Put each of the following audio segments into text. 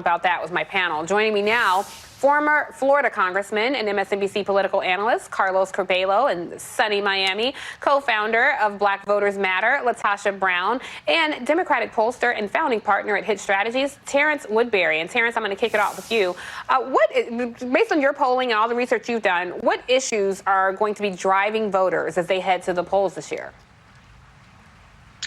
about that with my panel. Joining me now, former Florida Congressman and MSNBC political analyst Carlos Curbelo in sunny Miami, co-founder of Black Voters Matter, LaTosha Brown, and Democratic pollster and founding partner at Hit Strategies, Terrence Woodbury. And Terrence, I'm going to kick it off with you. Based on your polling and all the research you've done, what issues are going to be driving voters as they head to the polls this year?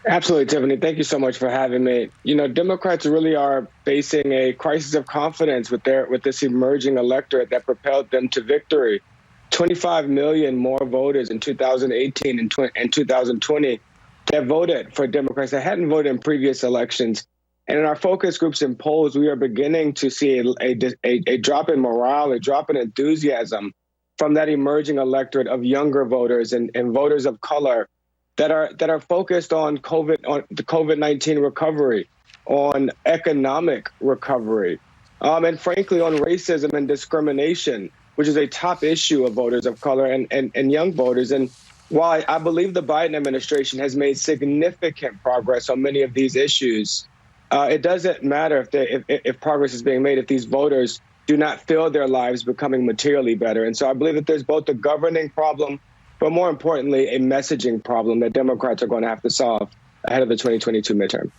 Absolutely, Tiffany. Thank you so much for having me. You know, Democrats really are facing a crisis of confidence with this emerging electorate that propelled them to victory. 25 million more voters in 2018 and 2020 that voted for Democrats that hadn't voted in previous elections. And in our focus groups and polls, we are beginning to see a drop in morale, a drop in enthusiasm from that emerging electorate of younger voters and voters of color that are focused on the COVID-19 recovery, on economic recovery, and frankly on racism and discrimination, which is a top issue of voters of color and young voters. And while I believe the Biden administration has made significant progress on many of these issues, it doesn't matter if progress is being made if these voters do not feel their lives becoming materially better. And so I believe that there's both a governing problem, but more importantly, a messaging problem that Democrats are going to have to solve ahead of the 2022 midterm.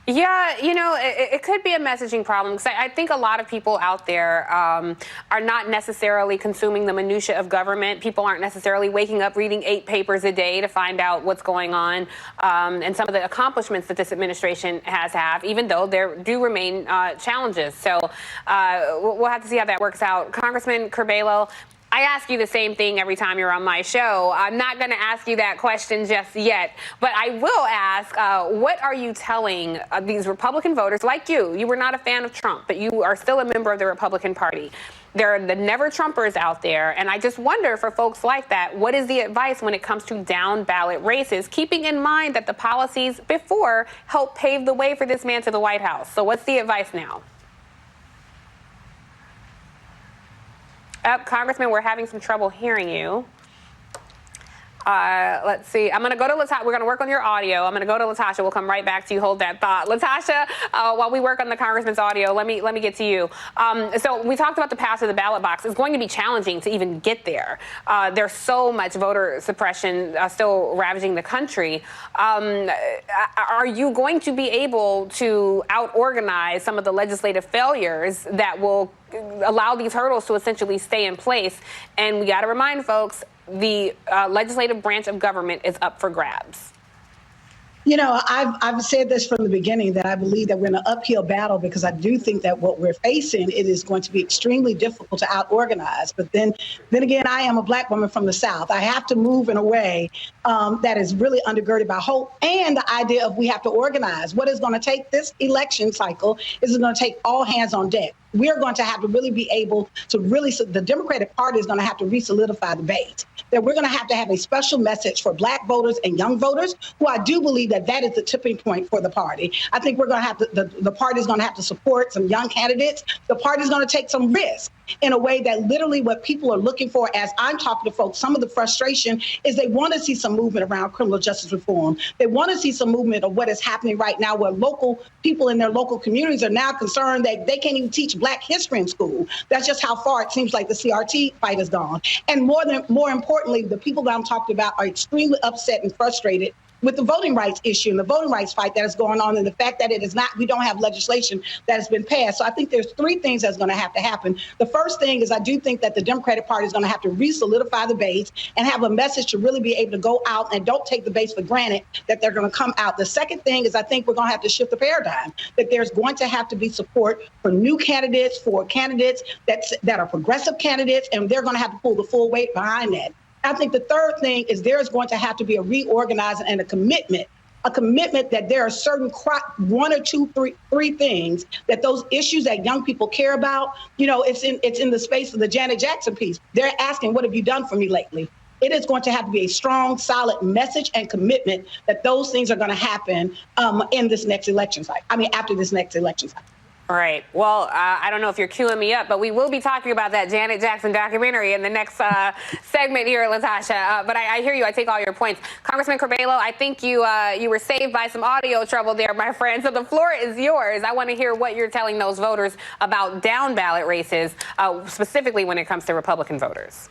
Yeah, you know, it could be a messaging problem because I think a lot of people out there are not necessarily consuming the minutia of government. People aren't necessarily waking up reading 8 papers a day to find out what's going on and some of the accomplishments that this administration has had, even though there do remain challenges. So we'll have to see how that works out. Congressman Curbelo, I ask you the same thing every time you're on my show. I'm not going to ask you that question just yet, but I will ask, what are you telling these Republican voters like you? You were not a fan of Trump, but you are still a member of the Republican Party. There are the never Trumpers out there, and I just wonder for folks like that, what is the advice when it comes to down ballot races, keeping in mind that the policies before helped pave the way for this man to the White House? So what's the advice now? Congressman, we're having some trouble hearing you. Let's see. I'm going to go to LaTosha. We're going to work on your audio. I'm going to go to LaTosha. We'll come right back to you. Hold that thought. LaTosha, while we work on the congressman's audio, let me get to you. So we talked about the path to the ballot box. It's going to be challenging to even get there. There's so much voter suppression still ravaging the country. Are you going to be able to out-organize some of the legislative failures that will allow these hurdles to essentially stay in place? And we got to remind folks, the legislative branch of government is up for grabs. You know, I've said this from the beginning that I believe that we're in an uphill battle because I do think that what we're facing, it is going to be extremely difficult to out-organize. But then again, I am a Black woman from the South. I have to move in a way that is really undergirded by hope and the idea of we have to organize. What is going to take this election cycle is going to take all hands on deck. We're going to have to really be able to the Democratic Party is going to have to re-solidify the base. That we're going to have a special message for Black voters and young voters, who I do believe that is the tipping point for the party. I think we're going to have the party is going to have to support some young candidates. The party is going to take some risk in a way that literally what people are looking for, as I'm talking to folks, some of the frustration is they want to see some movement around criminal justice reform. They want to see some movement of what is happening right now where local people in their local communities are now concerned that they can't even teach Black history in school. That's just how far it seems like the CRT fight has gone. And more importantly, the people that I'm talking about are extremely upset and frustrated with the voting rights issue and the voting rights fight that is going on, and the fact that we don't have legislation that has been passed. So I think there's 3 things that's going to have to happen. The first thing is I do think that the Democratic Party is going to have to re-solidify the base and have a message to really be able to go out and don't take the base for granted that they're going to come out. The second thing is I think we're going to have to shift the paradigm, that there's going to have to be support for new candidates, for candidates that are progressive candidates, and they're going to have to pull the full weight behind that. I think the third thing is there's going to have to be a reorganizing and a commitment that there are certain 1 or 2, 3 things that those issues that young people care about. You know, it's in the space of the Janet Jackson piece. They're asking, what have you done for me lately? It is going to have to be a strong, solid message and commitment that those things are going to happen in this next election cycle. After this next election cycle. Right. Well, I don't know if you're queuing me up, but we will be talking about that Janet Jackson documentary in the next segment here, LaTosha. But I hear you. I take all your points. Congressman Curbelo, I think you were saved by some audio trouble there, my friend. So the floor is yours. I want to hear what you're telling those voters about down ballot races, specifically when it comes to Republican voters.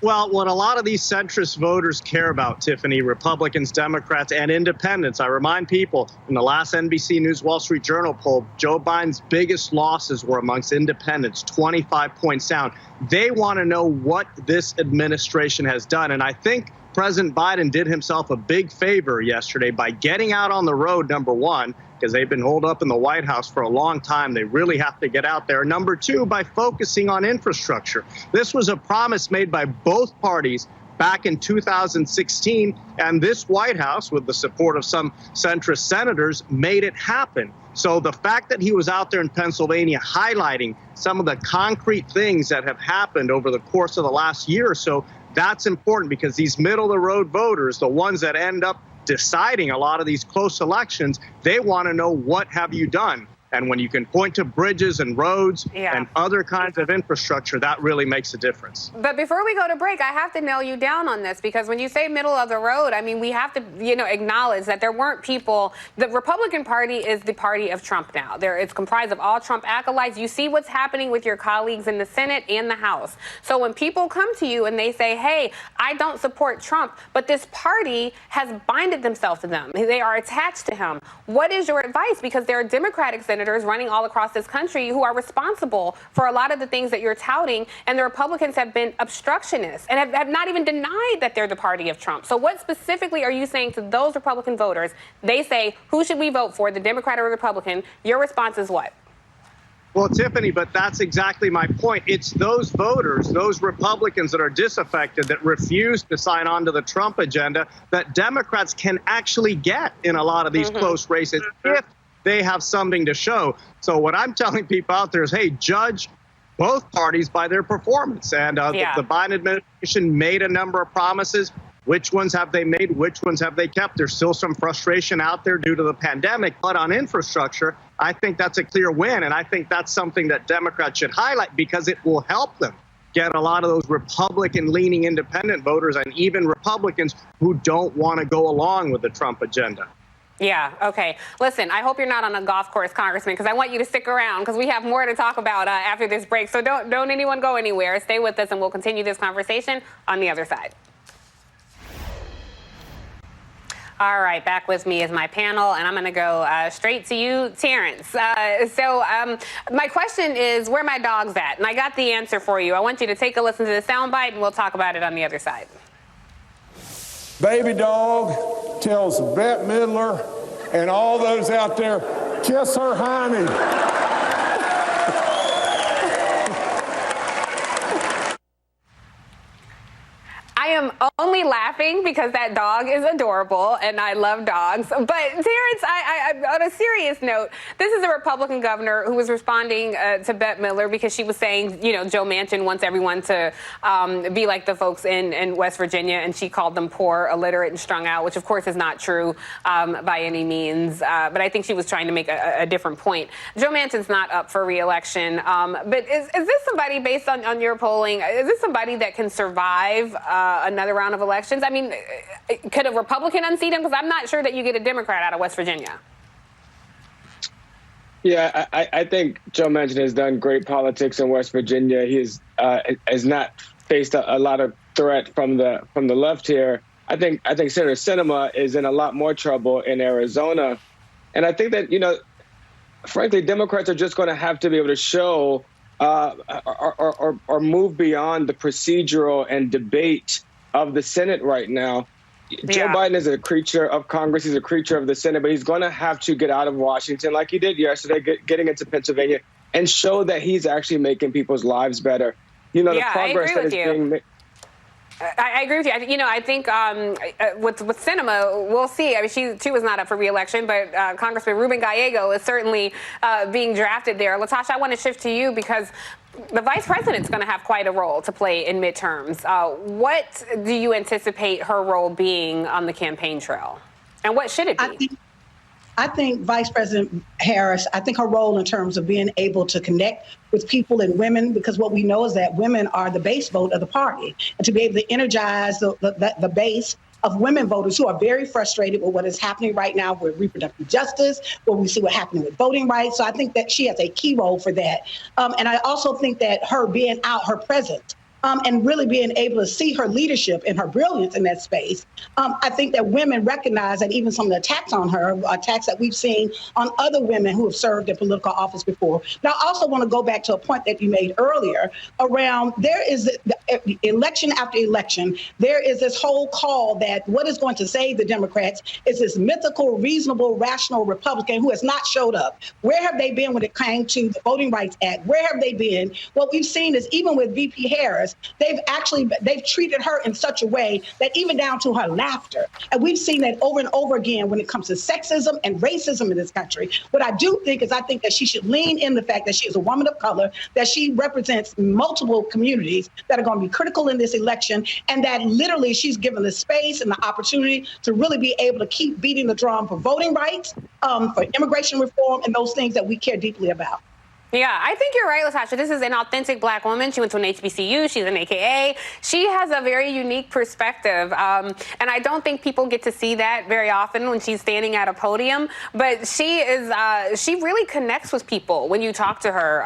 Well, what a lot of these centrist voters care about, Tiffany, Republicans, Democrats, and independents, I remind people, in the last NBC News Wall Street Journal poll, Joe Biden's biggest losses were amongst independents, 25 points down. They want to know what this administration has done. And I think President Biden did himself a big favor yesterday by getting out on the road, number one, because they've been holed up in the White House for a long time. They really have to get out there. Number two, by focusing on infrastructure. This was a promise made by both parties back in 2016, and this White House, with the support of some centrist senators, made it happen. So the fact that he was out there in Pennsylvania highlighting some of the concrete things that have happened over the course of the last year or so, that's important, because these middle-of-the-road voters, the ones that end up deciding a lot of these close elections, they want to know, what have you done? And when you can point to bridges and roads and other kinds of infrastructure, that really makes a difference. But before we go to break, I have to nail you down on this, because when you say middle of the road, I mean, we have to, acknowledge that there weren't people. The Republican Party is the party of Trump now. It's comprised of all Trump acolytes. You see what's happening with your colleagues in the Senate and the House. So when people come to you and they say, hey, I don't support Trump, but this party has binded themselves to them, they are attached to him, what is your advice? Because there are Democratic senators running all across this country who are responsible for a lot of the things that you're touting, and the Republicans have been obstructionists and have not even denied that they're the party of Trump. So what specifically are you saying to those Republican voters? They say, who should we vote for, the Democrat or the Republican? Your response is what? Well, Tiffany, but that's exactly my point. It's those voters, those Republicans that are disaffected, that refuse to sign on to the Trump agenda, that Democrats can actually get in a lot of these close races if they have something to show. So what I'm telling people out there is, hey, judge both parties by their performance. And the Biden administration made a number of promises. Which ones have they made? Which ones have they kept? There's still some frustration out there due to the pandemic. But on infrastructure, I think that's a clear win. And I think that's something that Democrats should highlight, because it will help them get a lot of those Republican-leaning independent voters and even Republicans who don't want to go along with the Trump agenda. Yeah, okay. Listen, I hope you're not on a golf course, Congressman, because I want you to stick around, because we have more to talk about after this break. So don't anyone go anywhere. Stay with us, and we'll continue this conversation on the other side. All right, back with me is my panel, and I'm going to go straight to you, Terrence. So my question is, where my dog's at? And I got the answer for you. I want you to take a listen to the soundbite, and we'll talk about it on the other side. Baby dog tells Bette Midler and all those out there, kiss her honey. I am only laughing because that dog is adorable and I love dogs. But Terrence, I on a serious note, this is a Republican governor who was responding to Bette Midler because she was saying, Joe Manchin wants everyone to be like the folks in West Virginia, and she called them poor, illiterate, and strung out, which of course is not true by any means. But I think she was trying to make a different point. Joe Manchin's not up for re-election. But is this somebody, based on your polling, is this somebody that can survive another round of elections? I mean, could a Republican unseat him? Because I'm not sure that you get a Democrat out of West Virginia. Yeah, I think Joe Manchin has done great politics in West Virginia. He has not faced a lot of threat from the left here. I think Senator Sinema is in a lot more trouble in Arizona, and I think that frankly, Democrats are just going to have to be able to show or move beyond the procedural and debate of the Senate right now. Joe Biden is a creature of Congress. He's a creature of the Senate, but he's going to have to get out of Washington like he did yesterday, getting into Pennsylvania, and show that he's actually making people's lives better. The progress that is being made. I agree with you. I think with Sinema, we'll see. I mean, she was not up for re-election, but Congressman Ruben Gallego is certainly being drafted there. LaTosha, I want to shift to you because the vice president's going to have quite a role to play in midterms. What do you anticipate her role being on the campaign trail, and what should it be? I think Vice President Harris, I think her role in terms of being able to connect with people and women, because what we know is that women are the base vote of the party, and to be able to energize the base of women voters who are very frustrated with what is happening right now with reproductive justice, where we see what happening with voting rights. So I think that she has a key role for that. And I also think that her being out, her presence, and really being able to see her leadership and her brilliance in that space. I think that women recognize that even some of the attacks on her, attacks that we've seen on other women who have served in political office before. Now, I also want to go back to a point that you made earlier around there is election after election, there is this whole call that what is going to save the Democrats is this mythical, reasonable, rational Republican who has not showed up. Where have they been when it came to the Voting Rights Act? Where have they been? What we've seen is even with VP Harris, they've treated her in such a way that even down to her laughter. And we've seen that over and over again when it comes to sexism and racism in this country. What I do think is I think that she should lean in the fact that she is a woman of color, that she represents multiple communities that are going to be critical in this election, and that literally she's given the space and the opportunity to really be able to keep beating the drum for voting rights, for immigration reform, and those things that we care deeply about. Yeah, I think you're right, LaTosha. This is an authentic black woman. She went to an HBCU. She's an AKA. She has a very unique perspective. And I don't think people get to see that very often when she's standing at a podium. But she really connects with people when you talk to her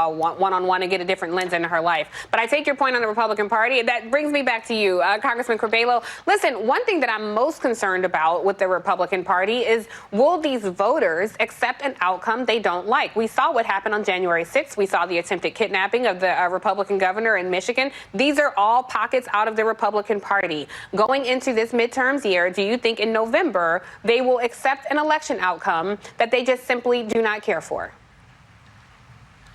one-on-one and get a different lens into her life. But I take your point on the Republican Party. That brings me back to you, Congressman Curbelo. Listen, one thing that I'm most concerned about with the Republican Party is, will these voters accept an outcome they don't like? We saw what happened on January 6th. We saw the attempted kidnapping of the Republican governor in Michigan. These are all pockets out of the Republican Party. Going into this midterms year, do you think in November they will accept an election outcome that they just simply do not care for?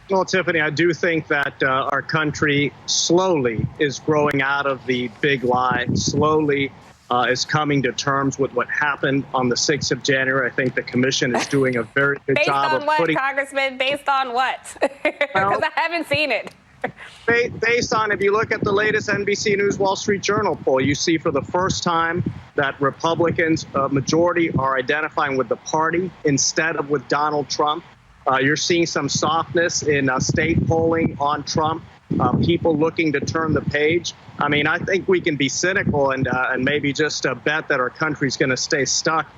Well, Tiffany, I do think that our country slowly is growing out of the big lie, slowly is coming to terms with what happened on the 6th of January. I think the commission is doing a very good job of putting... Congressman? Based on what? Because I haven't seen it. Based on, if you look at the latest NBC News Wall Street Journal poll, you see for the first time that Republicans, majority, are identifying with the party instead of with Donald Trump. You're seeing some softness in state polling on Trump. People looking to turn the page. I mean, I think we can be cynical and maybe just bet that our country's going to stay stuck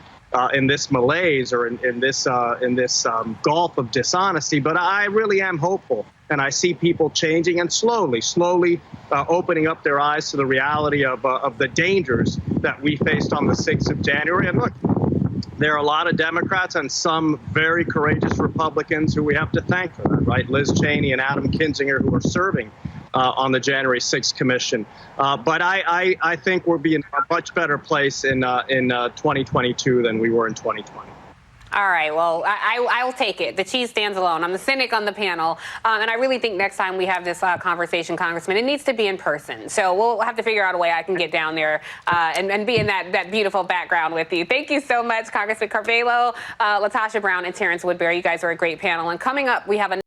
in this malaise or in this gulf of dishonesty. But I really am hopeful, and I see people changing and slowly opening up their eyes to the reality of the dangers that we faced on the 6th of January. And look, there are a lot of Democrats and some very courageous Republicans who we have to thank for that, right? Liz Cheney and Adam Kinzinger, who are serving on the January 6th commission. But I think we'll be in a much better place in 2022 than we were in 2020. All right, well, I will take it. The cheese stands alone. I'm the cynic on the panel. And I really think next time we have this conversation, Congressman, it needs to be in person. So we'll have to figure out a way I can get down there and be in that beautiful background with you. Thank you so much, Congressman Curbelo, LaTosha Brown, and Terrence Woodbury. You guys are a great panel. And coming up, we have a